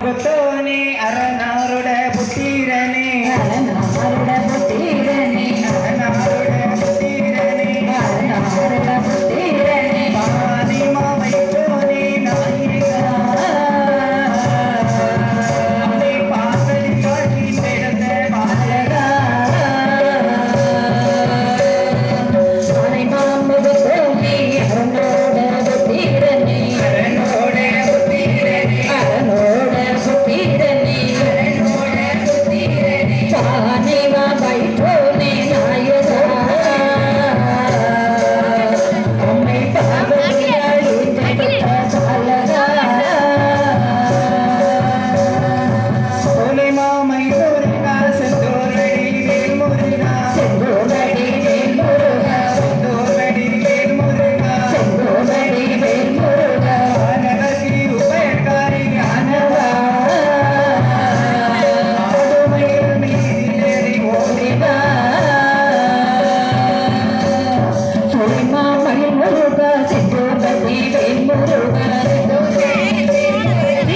புத்தோனே அரணாருட புத்தீரனே அரணாருட புத்தீரனே அரணாருட புத்தீரனே அரணாருட புத்தீரனே பாதி மாவைத்தோனே நாயிகா அம்மே பாசலி காட்டி பெருந்த பாலகா சானை மாம்பு புத்தோனே அரணோட புத்தீரனே அரணோட புத்தீரனே அரணோட புத்தீரனே அரணோட புத்தீரனே சானை மாவைத்தோனே நாயிகா அம்மே பாசலி காட்டி பெருந்த பாலகா சோலை மாமை முருகா செந்தூரடி வேல் முருகா செந்தூரடி வேல் முருகா செந்தூரடி வேல் முருகா செந்தூரடி வேல் முருகா ஆனவதி உபயகாரி ஆனவா ஆடுமயில் மீதிலேறி ஓடிவா சோலை மாமை முருகா செந்தூரடி வேல் முருகா செந்தூரடி வேல் முருகா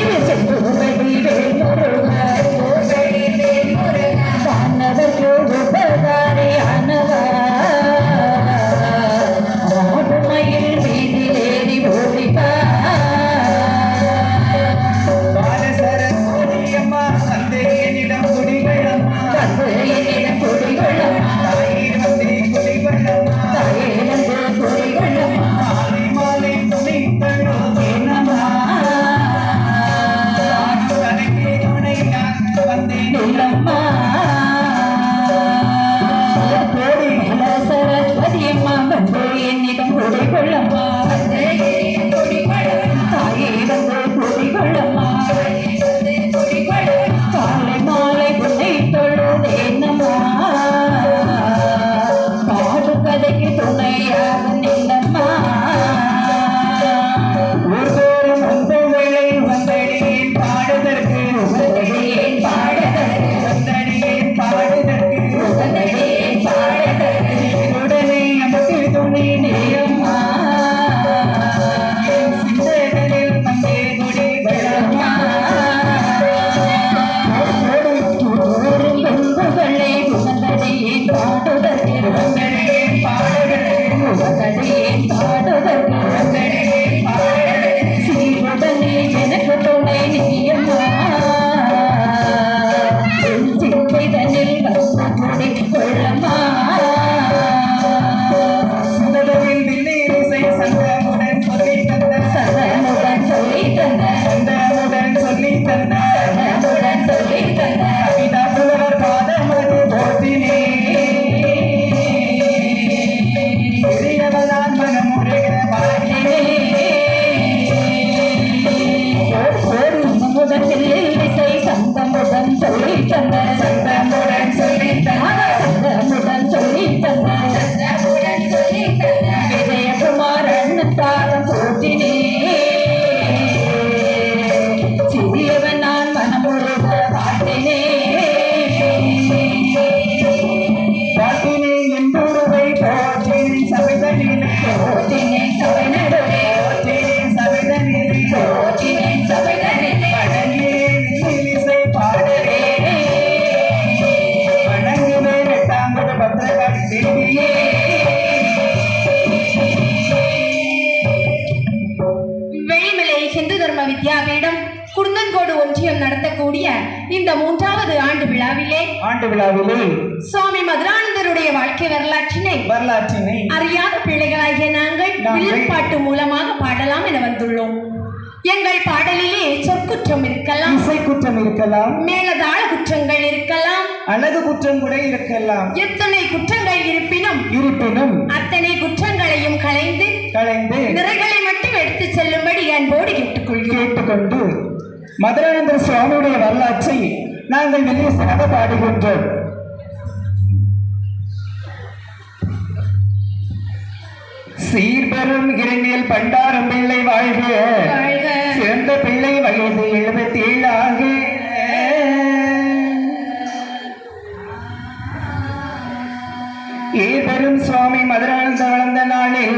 வித்யாபீடம் குருந்தன்கோடு ஒன்றியம் நடத்தக்கூடிய இந்த 3வது ஆண்டு விழாவிலே சுவாமி மதுரானந்தருடைய வாழ்க்கை வரலாற்றினை அறியாத பிள்ளைகளாகிய நாங்கள் வில்லுப்பாட்டு மூலமாக பாடலாம் என வந்துள்ளோம். எங்கள் பாடலிலே சொற்குற்றம் இருக்கலாம், இசை குற்றம் இருக்கலாம், மேலதாள குற்றங்கள் இருக்கலாம், அழகு குற்றம் கூட இருக்கலாம். எத்தனை குற்றங்கள் இருப்பினும் அத்தனை குற்றங்களையும் களைந்து நிறைகளை மட்டும் எடுத்து செல்லும்படி அன்போடு கேட்டுக்கொண்டு மதுரானந்தர் சுவாமியுடைய வரலாற்றை நாங்கள் மெல்லிசையாக பாடுகின்றோம். சீர்பெரும் இரண்டியல் பண்டாரம் பிள்ளை வாழ்க, சிறந்த பிள்ளை வயது 77 ஆக. ஏபெரும் சுவாமி மதுரானந்த வளர்ந்த நாளில்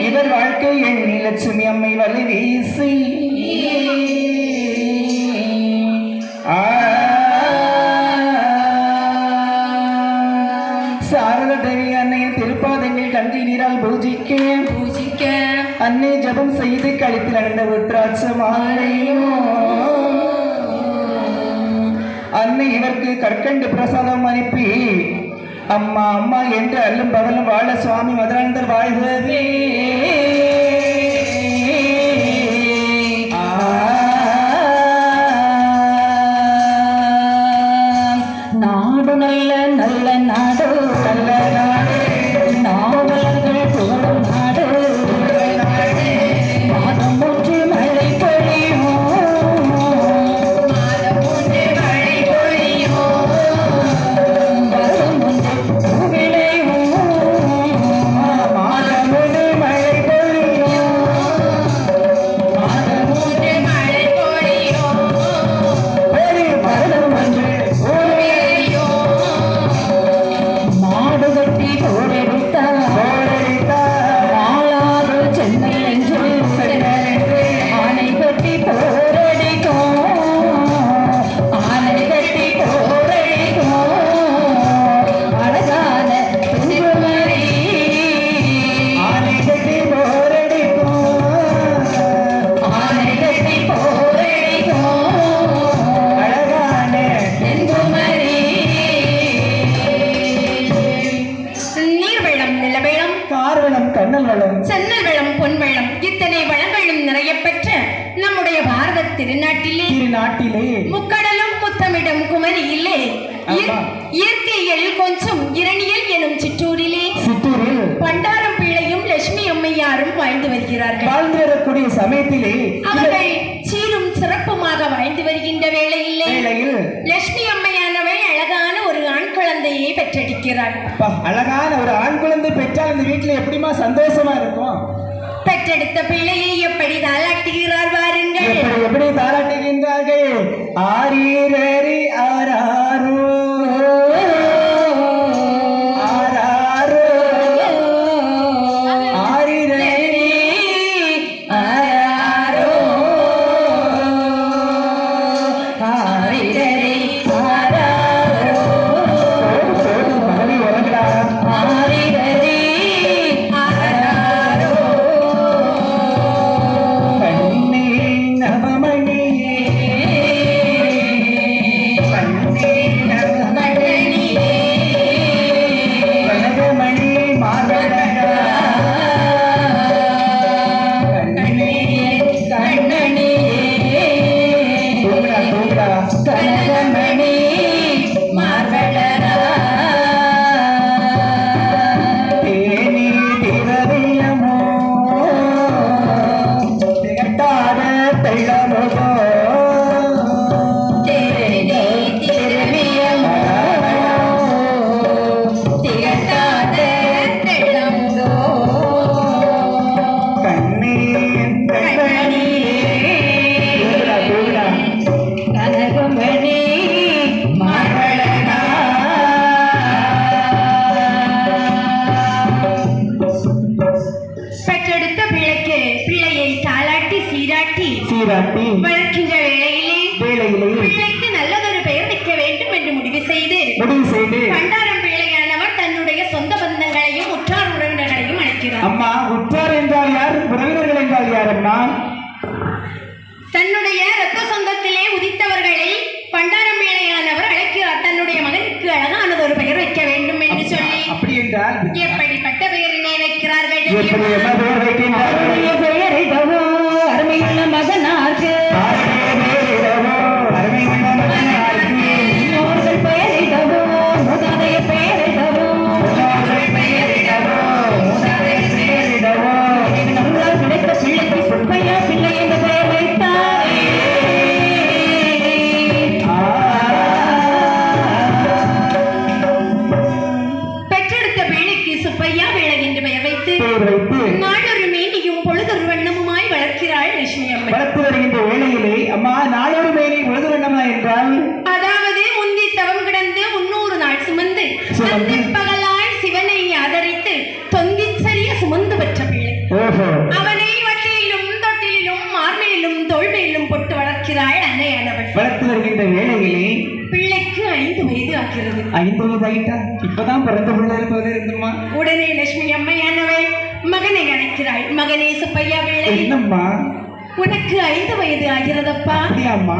இவர் வாழ்க்கை எண்ணி லட்சுமி அம்மை வலி வீசி கங்கை நீரால் பூஜிக்க பூஜிக்க அன்னை ஜபம் செய்து கழுத்தில் அணிந்த உத்ராட்ச மாலையும் அன்னை இவருக்கு கற்கண்டு பிரசாதம் அனுப்பி அம்மா அம்மா என்று அல்லும் பகலும் வாழ சுவாமி மதுராந்தர் வாழ்கவே. நாடு நல்ல நல்ல நாடு நல்ல நாடு நாவலர்கள் புகழும் நாடு மாதம் ஒன்று மழை பொழியும் மாதம் ஒன்று மழை பொழியும் வருடம் ஒன்று விளையும் மாதம் ஒன்று மழை பொழியும் மாதம் ஒன்று மழை பொழியும் வருடம் ஒன்று மாடு கட்டி போரடித்தார் மாளாது சென்னை என்று ஆனை கட்டி போரடிக்கும் ஆனை கட்டி போரடிக்கும் அழகான துங்குமரி ஆனை கட்டி போரடிக்கும் ஆனை கட்டி போரடிக்கும் அழகான துங்குமரி நீர்வெள்ளம் நிலவெள்ளம் கார்வளம் கண்ணல் வளம் சென்னல் வெள்ளம் பொன் வெள்ளம் இத்தனை வளங்களும் நிறைய பெற்ற நம்முடைய பாரத திருநாட்டிலே திருநாட்டிலே முக்கடலும் முத்தமிடும் குமரியிலே ஆமா. இயற்கையில் கொஞ்சம் இரணியல் எனும் சிற்றூரிலே சித்தூரில் பண்டாரம் பிள்ளையும் லட்சுமி அம்மையாரும் வாழ்ந்து வருகிறார்கள் வாழ்ந்து வரக்கூடிய சமயத்திலே அவர்கள் சீரும் சிறப்புமாக வாழ்ந்து வருகின்ற வேளையிலே வேளையில் லட்சுமி அம்மையானவள் அழகான ஒரு ஆண் குழந்தையை பெற்றெடுக்கிறாள் அப்பா, அழகான ஒரு ஆண் குழந்தை பெற்றால் இந்த வீட்டுல எப்படிமா சந்தோஷமா இருக்கும். பெற்றெடுத்த பிள்ளையை எப்படி தாளாட்டுகிறார் வாருங்கள் எப்படி தாளாட்டுகின்றார்கள். ஆரீரரி ஆராரோ ஆராரோ ஆரீரரி ஆராரோ ஆரிரரி ஆராரோ சோடி மகனி உறங்கடா. ஆரிரரி ஆராரோ கண்ணே நவமணியே கண்ணே கண்ணனியே கனகமணி மாதடா. கண்ணனியே கண்ணனியே தூங்குடா தூங்குடா. கனகமணி மார்பளரா தேனி திரவியமோ திகட்டாத தெள்ளமுகோ தேனி திருவியமோ திகட்டாத தெள்ளமுதோ கண்ணே கண்ணனியே தூங்குடா தூங்குடா. கனகமணி மார்பளரா பெற்றெடுத்த பிள்ளையை தாளாட்டி சீராட்டி சீராட்டி வளர்க்கின்ற வேளையிலே வேளையிலே பிள்ளைக்கு நல்லதொரு பெயர் வைக்க வேண்டும் என்று முடிவு செய்து முடிவு செய்து பண்டாரம் பிள்ளையானவர் தன்னுடைய சொந்த பந்தங்களையும் உற்றார் உறவினர்களையும் அழைக்கிறார் அம்மா உற்றார் என்றால் யார், உறவினர்கள் என்றால் யார் அம்மா? தன்னுடைய ரத்த சொந்தத்திலே உதித்தவர்களை பண்டாரம் பிள்ளையானவர் அழைக்கிறார். தன்னுடைய மகனுக்கு அழகானது ஒரு பெயர் வைக்க வேண்டும் என்று சொல்லி அப்படி என்றால் எப்படிப்பட்ட பெயரினை வைக்கிறார்கள் எப்படி தெரியுமா? என்ன பெயர் வைக்கின்றார்கள்? பெயரிடவோ அருமையுள்ள மகனார்க்கு அருமையான மகனாருக்கு முன்னோர்கள் பெயரிடவோ மூதாதைய பெயரிடவோ நம்மளால் கிடைத்த பிள்ளைக்கு சுப்பையா பிள்ளை என்ற பெயர் வைத்தாரே. பெற்றெடுத்த பிள்ளைக்கு சுப்பையா பிள்ளை என்று பெயர் வைத்து நாளொரு மேனியும் பொழுதொரு வண்ணமுமாய் வளர்க்கிறாள் லட்சுமி அம்மை. வளர்த்து வருகின்ற வேளையிலே அம்மா நாளொரு மேனி பொழுது வேண்டாமா என்றால் அதாவது முந்தி தவம் கிடந்து 300 நாள் சுமந்து அந்த பகலால் சிவனை ஆதரித்து தொங்கிச்சரிய சுமந்து பெற்ற பிள்ளை. ஓஹோ அவனை வட்டியிலும் தொட்டிலும் மார்பிலும் தோள்மையிலும் போட்டு வளர்க்கிறாள் அன்னையானவள். வளர்த்து வருகின்ற வேளையிலே பிள்ளைக்கு 5 வயது ஆகிறது. 5 வயது ஆயிட்டா? இப்பதான் பிறந்த பிள்ளை போல இருந்துமா. உடனே லட்சுமி அம்மையானவள் மகனை அழைக்கிறாள். மகனே சுப்பையா பிள்ளை, என்னம்மா உனக்கு 5 வயது ஆகிறதப்பா. அப்படியாம்மா?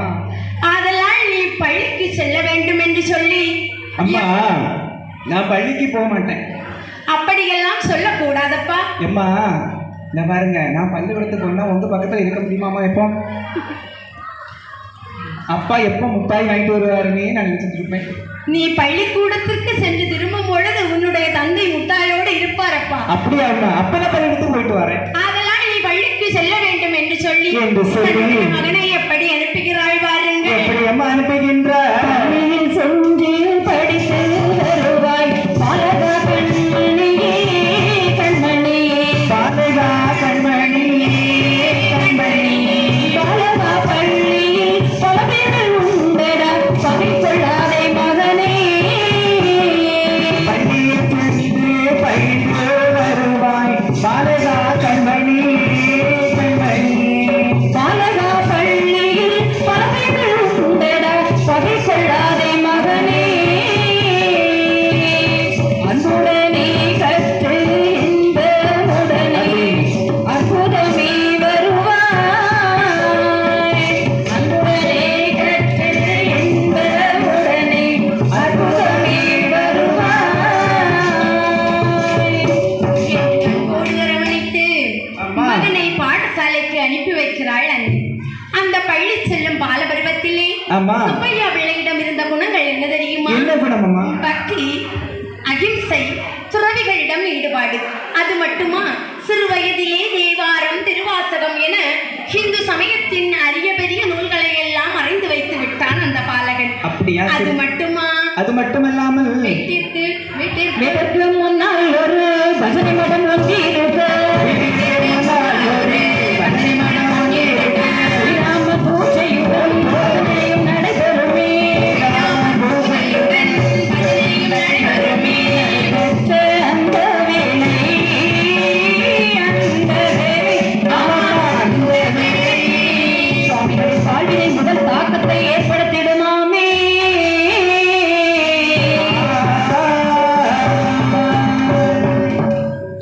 ஆதலால் நீ பள்ளிக்கு செல்ல வேண்டும் என்று சொல்லி. அம்மா நான் பள்ளிக்கு போக மாட்டேன். அப்படியெல்லாம் சொல்லக்கூடாதப்பா. எம்மா இந்த பாருங்க, நான் பள்ளிக்கூடத்துக்கு போனா உங்க பக்கத்துல இருக்க முடியுமாமா? எப்போ அப்பா எப்போ முட்டாய் வாங்கிட்டு வருவாருன்னே நான் நினைச்சிட்டு இருப்பேன். நீ பள்ளிக்கூடத்திற்கு சென்று திரும்பும் பொழுது உன்னுடைய தந்தை முட்டாயோடு இருப்பாரப்பா. அப்படியா? அப்பதான் பள்ளிக்கூடத்துக்கு போயிட்டு வரேன். அதனால் நீ பள்ளிக்கு செல்ல வேண்டும் என்று சொல்லி மகனை எப்படி அனுப்புகிறாள் பாருங்கள். எப்படி அம்மா அனுப்புகின்றார்? சென்று படித்து வருவாய் பாலகா கண்மணியே கண்மணியே பாலகா கண்மணியே கண்மணியே பாலகா பள்ளியில் பல பேர்கள் உண்டடா பகை கொள்ளாதே மகனே. பள்ளியில் சென்று பயின்று வருவாய் பாலகா கண்மணியே கண்மணியே பாலகா பள்ளியில் பல பேர்கள் உண்டடா பகை கொள்ளாதே மகனே. அன்புடனே கற்று இன்பமுடனே அற்புதமே வருவாய். அன்புடனே கற்று இன்பமுடனே அற்புதமே வருவாய். அரவணைத்து மகனை பாடசாலைக்கு அனுப்பி வைக்கிறாள் அண்ணி. அந்த பள்ளி செல்லும் பாலபருவத்திலே அம்மா சுப்பையா பிள்ளையிடம் இருந்த குணங்கள் என்ன தெரியுமா? என்ன குணம் அம்மா? பக்தி, அகிம்சை, துறவிகளிடம் ஈடுபாடு. அது மட்டுமா, சிறு வயதிலே தேவாரம், திருவாசகம் என ஹிந்து சமயத்தின் அரிய பெரிய நூல்களை எல்லாம் அறிந்து வைத்து விட்டான் அந்த பாலகன். அப்படியா? அது மட்டுமா, அது மட்டுமல்லாமல் வீட்டிற்கு முன்னால் ஒரு பஜனை மடம் ஒன்றிருக்க, ஸ்ரீராம பூஜையுடன் போதனையும் நடைபெறுமே. பெற்ற அந்த வேளை, அந்த வேளை சுவாமிகள் வாழ்வினை முதல் தாக்கத்தை ஏற்படுத்திடுமாமே.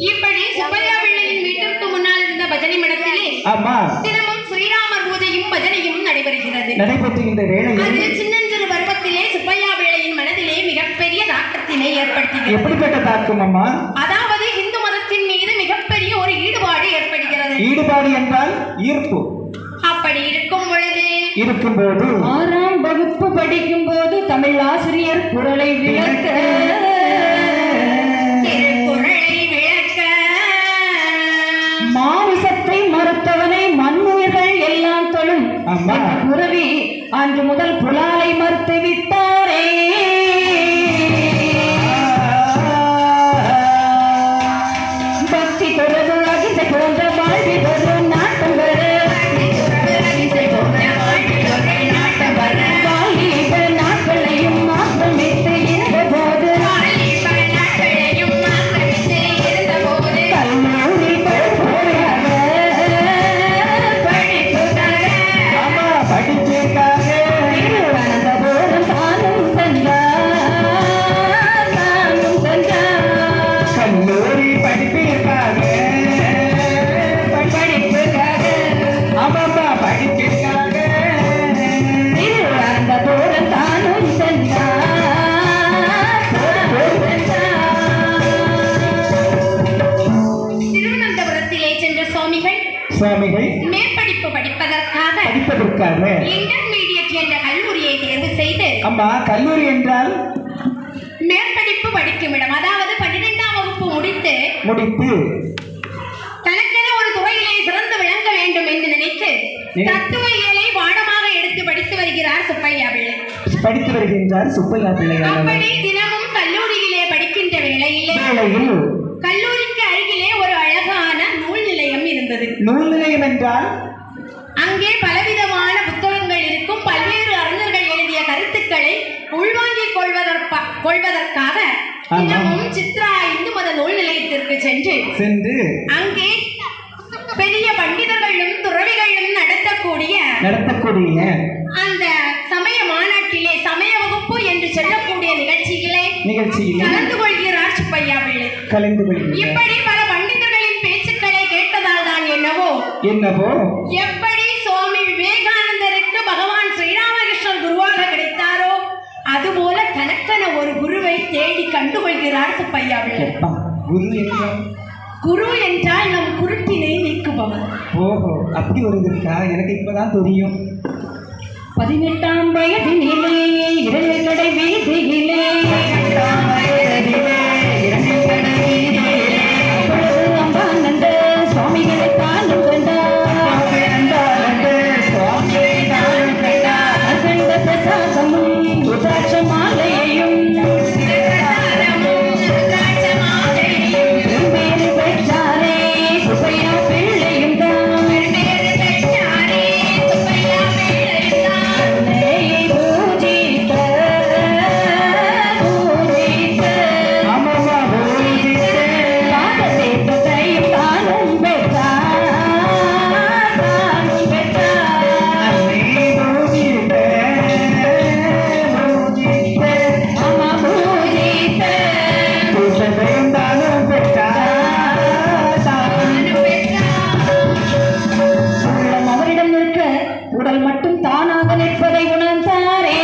இப்படி சுப்பையா பிள்ளையின் வீட்டிற்கு முன்னால் இருந்த பஜனை மடத்திலே ஆமா தினமும் ஸ்ரீராமர் பூஜையும் பஜனையும் நடைபெறுகிறது. நடைபெற்றுகின்ற வேளையில் அது சின்னஞ்சிறு பருவத்திலே சுப்பையா பிள்ளையின் மனதிலே மிகப்பெரிய தாக்கத்தினை ஏற்படுத்துகிறது. எப்படிப்பட்ட தாக்கம் அம்மா? அதாவது இந்து மதத்தின் மீது மிகப்பெரிய ஒரு ஈடுபாடு ஏற்படுகிறது. ஈடுபாடு என்றால் ஈர்ப்பு. அப்படி இருக்கும்போது 6ஆம் வகுப்பு படிக்கும் போது தமிழ் ஆசிரியர் குறளை விளக்க மாமிசத்தை மறுத்தவனை மண்ணுயிர்கள் எல்லாம் தொழும் குருவி அன்று முதல் புலாலை மறுத்து விட்டாரே. பக்தி தொடர்பு அகிம்சை போன்ற வாழ்வி வரும் நாட்டம் வர நாட்களையும் மாற்றமிட்டு இருந்த போது கல்லூரி படிப்புக்காக திருவனந்தபுரம் தானும் சென்றார் கல்லூரி படிப்பிற்காக ஆமாம்மா படிப்பிற்காக திருவனந்தபுரம் தானும் சென்றார். திருவனந்தபுரத்திலே சென்ற சுவாமிகள் மேற்படிப்பு படிப்பதற்காக இன்டர்மீடியட் என்ற கல்லூரியை தேர்வு செய்து அம்மா கல்லூரி என்றால் மேற்படிப்பு படிக்கும் இடம், அதாவது 12ஆம் வகுப்பு முடித்து தனக்கென ஒரு துறையிலே சிறந்து விளங்க வேண்டும் என்று நினைத்து தத்துவ இயலை பாடமாக எடுத்து படித்து வருகிறார் சுப்பையா பிள்ளை. அப்படி தினமும் கல்லூரியிலே படிக்கின்ற வேளையிலே கல்லூரிக்கு அருகிலே ஒரு அழகான நூல் நிலையம் இருந்தது. நூல் நிலையம் என்றால் அங்கே பலவிதமான புத்தகங்கள் இருக்கும். பல்வேறு அறிஞர்கள் எழுதிய கருத்துக்களை உள்வாங்கிக் கொள்வதற்காக தினமும் சித்ரா இந்து மத நூல் நிலையத்திற்கு சென்று அங்கே பெரிய பண்டிதர்களும் துறவிகளும் நடத்தக்கூடிய அந்த அந்த சமய மாநாட்டிலே சமய வகுப்பு என்று நிகழ்ச்சியில் கலந்து கொள்கிறார் சுப்பையா பிள்ளை. கலந்து கொள்கிறார். இப்படி பல பண்டிதர்களின் பேச்சுக்களை கேட்டதால் தான் என்னவோ எப்படி சுவாமி விவேகானந்தருக்கு பகவான் ஸ்ரீராமகிருஷ்ணர் குருவாக கிடைத்தாரோ அதுபோல தனக்கென ஒரு குருவை தேடி கண்டுகொள்கிறார் சுப்பையா பிள்ளை. குரு என்றால் குரு என்றால் நம் குருட்டினை நீக்குபவர். ஓஹோ, அப்படி ஒரு இருக்கா? எனக்கு இப்பதான் தெரியும். 18ஆம் வயதினிலே இரண்டு கடை வீதியிலே அம்பானந்த சுவாமிகளை தானும் அகண்ட பிரசாதமும் ருத்ராட்ச மாலையையும் பேரு பெற்றாரே சுப்பையா பிள்ளையும் தான். உடல் மட்டும் தானாக நிற்பதை உணர்ந்தாரே.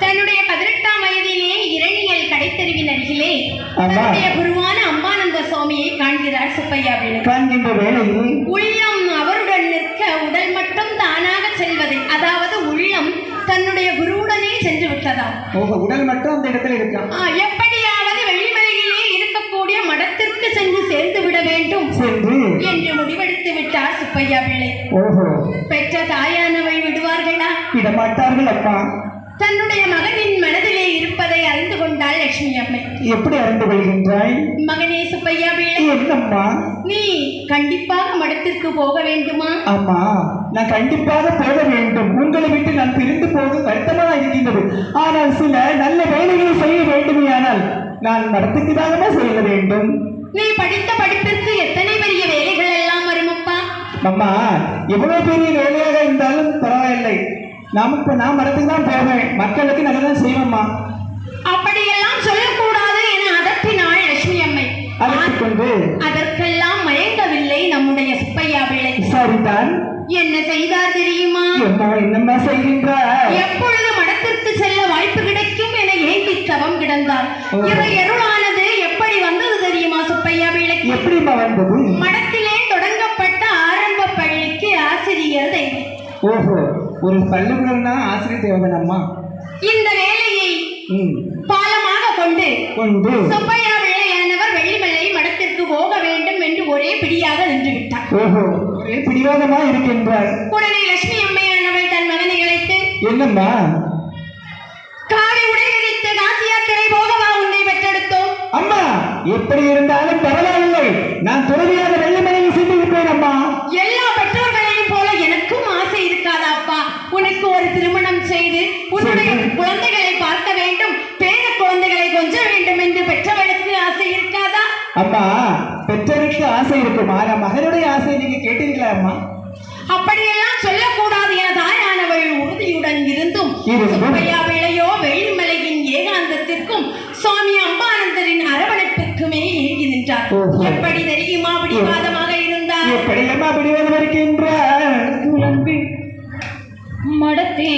தன்னுடைய 18ஆம் வயதிலே இரணியல் கடைத்தெருவின் அருகிலே தன்னுடைய குருவான அம்பானந்த சுவாமியை காண்கிறார் சுப்பையா பிள்ளை. காண்கின்ற வேளையில் உள்ளம் அவருடன் நிற்க உடல் மட்டும் தானாக செல்வதை, அதாவது உள்ளம் தன்னுடைய குருவுடனே சென்று விட்டதா. உடல் மட்டும் அந்த இடத்துல இருக்கான். எப்படியாவது வெள்ளிமலையிலே இருக்கக்கூடிய மடத்திற்கு சென்று சேர்ந்து விட வேண்டும் என்று முடிவெடுத்து விட்டார் சுப்பையா பிள்ளை. பெற்ற தாயானவள் விடுவார்களா? விடமாட்டார்கள் அப்பா. தன்னுடைய மகனின் மனதிலே இருப்பதை அறிந்து கொண்டாள் லட்சுமி அம்மை. எப்படி அறிந்து கொள்கின்றாய்? மகனே சுப்பையா பிள்ளை, என்னம்மா நீ கண்டிப்பாக மடத்திற்கு போக வேண்டுமா? அம்மா, நான் கண்டிப்பாக போக வேண்டும். உங்களை விட்டு நான் பிரிந்து போக வருத்தமாக இருக்கின்றது. ஆனால் சில நல்ல வேலைகளை செய்ய வேண்டுமையானால் நான் மடத்துக்கு தானே செல்ல வேண்டும். நீ படித்த படிப்பிற்கு எத்தனை பெரிய வேலைகள் எல்லாம் வருமப்பா. அம்மா, எவ்வளவு பெரிய வேலையாக இருந்தாலும் பரவாயில்லை. நான் மடத்துக்கு தான் போவேன். மக்களுக்கு நல்லதான் செய்வோம்மா. அப்படியெல்லாம் சொல்லக்கூடாது என அதட்டினாள் லட்சுமி அம்மை. அதற்கெல்லாம் மயங்கவில்லை நம்முடைய சுப்பையா பிள்ளை. சரிதான். என்ன செய்தார் தெரியுமா? என்னம்மா செய்கின்றார்? எப்பொழுது மடத்திற்கு செல்ல வாய்ப்பு கிடைக்கும் என ஏங்கி தவம் கிடந்தார். இருளானது எப்படி வந்தது தெரியுமா சுப்பையா பிள்ளை? எப்படிமா வந்தது? மடத்திலே தொடங்கப்பட்ட ஆரம்ப பள்ளிக்கு ஆசிரியர் தெய்வம். ஓஹோ, ஒரு பள்ளிக்கூடம்னா ஆசிரியர் தேவன் அம்மா. இந்த வேலையை பாலமாக கொண்டு சுப்பையா பிள்ளையானவர் வெள்ளிமலை மடத்திற்கு போக வேண்டும் என்று ஒரே பிடியாக நின்று விட்டார். ஓஹோ, ஒரே பிடிவாதமா இருக்கின்றார். உடனே லட்சுமி அம்மையானவள் தன் மகனை அழைத்து, என்னம்மா, காவி உடை விரித்து காசி யாத்திரை போகவா உன்னை பெற்றெடுத்தோம். அம்மா, எப்படி இருந்தாலும் பரவாயில்லை, நான் துறவியாக வெள்ளிமலையில் சென்று இருப்பேன் அம்மா. எல்லா பெற்றோர்களையும் போல எனக்கும் ஆசை இருக்காதா அப்பா? உனக்கு ஒரு திருமணம் செய்து உன்னுடைய குழந்தைகளை பார்க்க வேண்டும், பேர குழந்தைகளை கொஞ்ச வேண்டும் என்று பெற்றவளுக்கு ஆசை இருக்காதா? அம்மா, பெற்றவருக்கு ஆசை இருக்கும். ஆனா மகனுடைய ஆசை நீங்க கேட்டீர்களா அம்மா? அப்படியெல்லாம் சொல்லக்கூடாது என தாயானவள் உறுதியுடன் இருந்தும் சுப்பையா பிள்ளையோ வெள்ளிமலையின் ஏகாந்தத்திற்கும் சுவாமி அம்பானந்தரின் அரவணைப்பிற்குமே ஏங்கி நின்றார். எப்படி தெரியுமா பிடிவாதமாக இருந்தார்? எப்படி அம்மா பிடிவாதம் இருக்கின்றார்? மடத்தே